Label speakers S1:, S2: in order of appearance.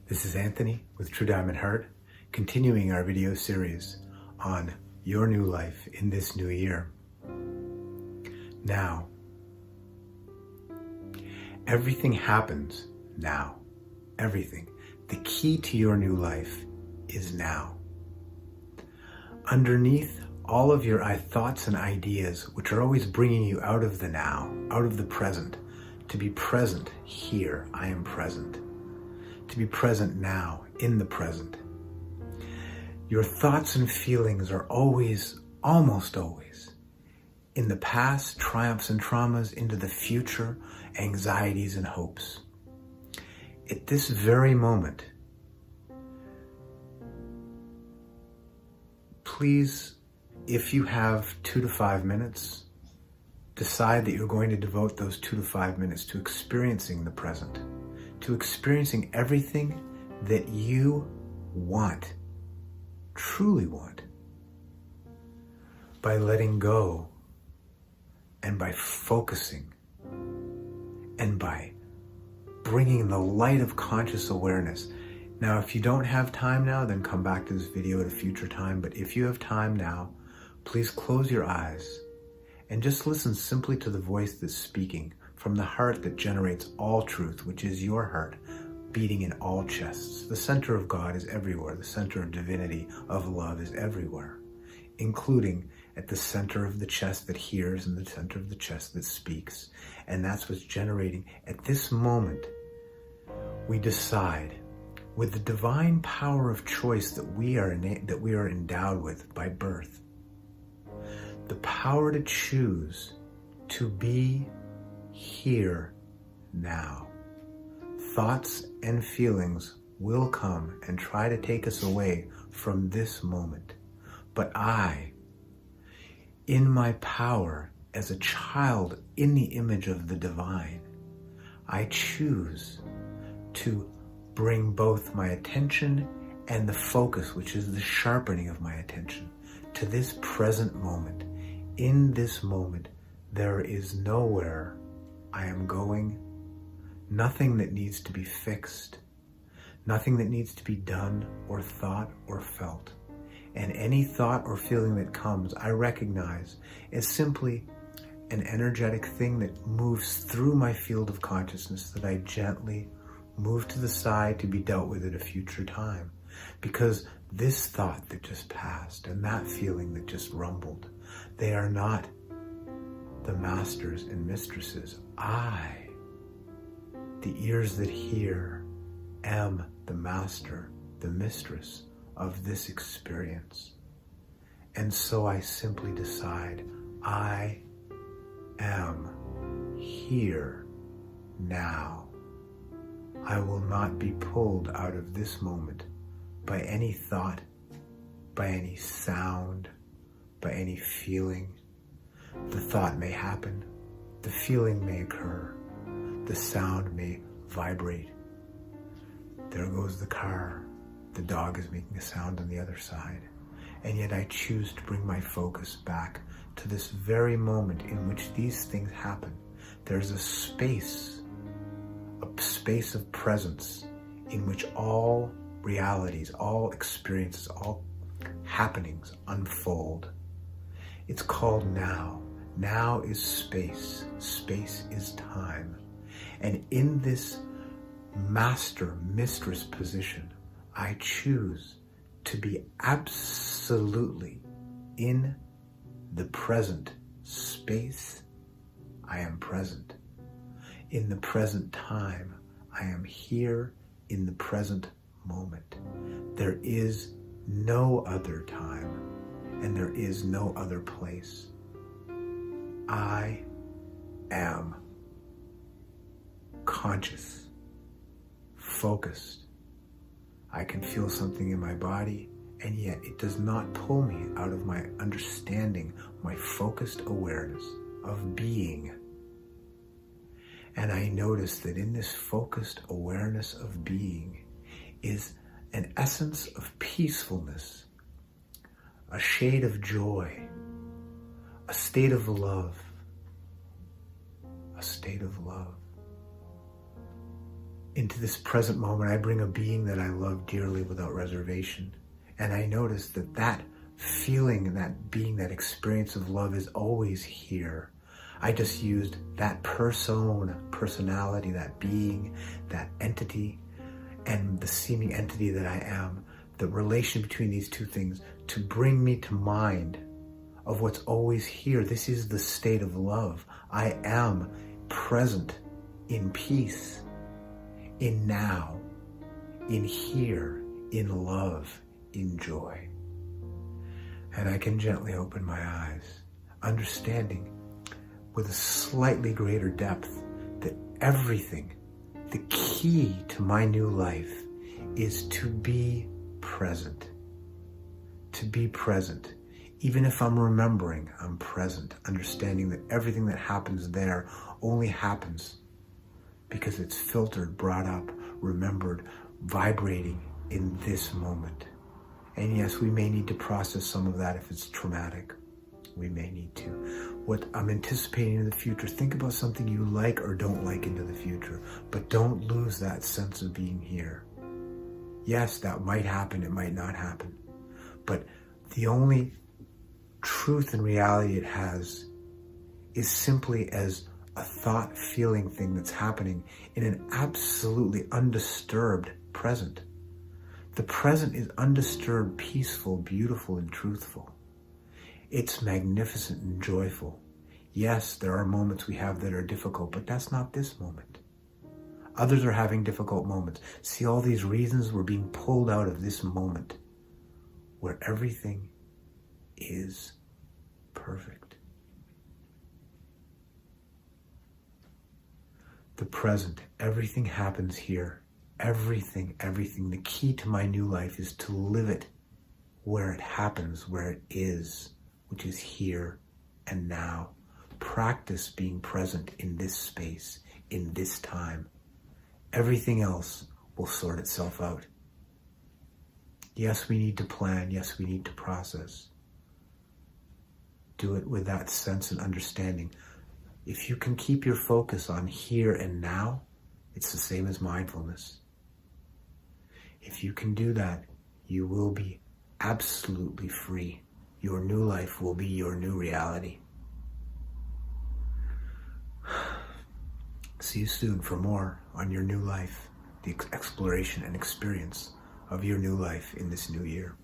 S1: This is Anthony with True Diamond Heart, continuing our video series on your new life in this new year. Now, everything happens now. Everything. The key to your new life is now. Underneath all of your thoughts and ideas, which are always bringing you out of the now, out of the present, to be present here, I am present. To be present now, in the present. Your thoughts and feelings are always, almost always, in the past, triumphs and traumas, into the future, anxieties and hopes. At this very moment, please, if you have 2 to 5 minutes, decide that you're going to devote those 2 to 5 minutes to experiencing the present, to experiencing everything that you want, truly want, by letting go and by focusing and by bringing the light of conscious awareness. Now, if you don't have time now, then come back to this video at a future time. But if you have time now, please close your eyes and just listen simply to the voice that's speaking from the heart that generates all truth, which is your heart, beating in all chests. The center of God is everywhere. The center of divinity, of love, is everywhere, including at the center of the chest that hears and the center of the chest that speaks. And that's what's generating. At this moment, we decide with the divine power of choice that we are endowed with by birth, the power to choose to be here now. Thoughts and feelings will come and try to take us away from this moment. But I, in my power as a child in the image of the divine, I choose to bring both my attention and the focus, which is the sharpening of my attention, to this present moment. In this moment, there is nowhere I am going, nothing that needs to be fixed, nothing that needs to be done or thought or felt. And any thought or feeling that comes, I recognize as simply an energetic thing that moves through my field of consciousness that I gently move to the side to be dealt with at a future time. Because this thought that just passed and that feeling that just rumbled, they are not the masters and mistresses. I, the ears that hear, am the master, the mistress of this experience. And so I simply decide, I am here now. I will not be pulled out of this moment by any thought, by any sound, by any feeling. The thought may happen, the feeling may occur, the sound may vibrate. There goes the car. The dog is making a sound on the other side. And yet I choose to bring my focus back to this very moment in which these things happen. There's a space of presence in which all realities, all experiences, all happenings unfold. It's called now. Now is space. Space is time. And in this master, mistress position, I choose to be absolutely in the present space. I am present. In the present time, I am here in the present moment. There is no other time, and there is no other place. I am conscious, focused. I can feel something in my body, and yet it does not pull me out of my understanding, my focused awareness of being. And I notice that in this focused awareness of being is an essence of peacefulness, a shade of joy, a state of love, a state of love. into this present moment, I bring a being that I love dearly without reservation. And I notice that that feeling and that being, that experience of love is always here. I just used that personality, that being, that entity, and the seeming entity that I am, the relation between these two things, to bring me to mind of what's always here. This is the state of love. I am present, in peace, in now, in here, in love, in joy. And I can gently open my eyes, understanding with a slightly greater depth that everything, the key to my new life, is to be present. To be present. Even if I'm remembering, I'm present, understanding that everything that happens there only happens because it's filtered, brought up, remembered, vibrating in this moment. And yes, we may need to process some of that if it's traumatic. We may need to. What I'm anticipating in the future, think about something you like or don't like into the future, but don't lose that sense of being here. Yes, that might happen, it might not happen. But the only truth and reality it has is simply as a thought, feeling thing that's happening in an absolutely undisturbed present. The present is undisturbed, peaceful, beautiful, and truthful. It's magnificent and joyful. Yes, there are moments we have that are difficult, but that's not this moment. Others are having difficult moments. See, all these reasons we're being pulled out of this moment where everything is perfect. The present, everything happens here. Everything. The key to my new life is to live it where it happens, where it is, which is here and now. Practice being present in this space, in this time. Everything else will sort itself out. Yes, we need to plan. Yes, we need to process. Do it with that sense and understanding. If you can keep your focus on here and now, it's the same as mindfulness. If you can do that, you will be absolutely free. Your new life will be your new reality. See you soon for more on your new life, the exploration and experience of your new life in this new year.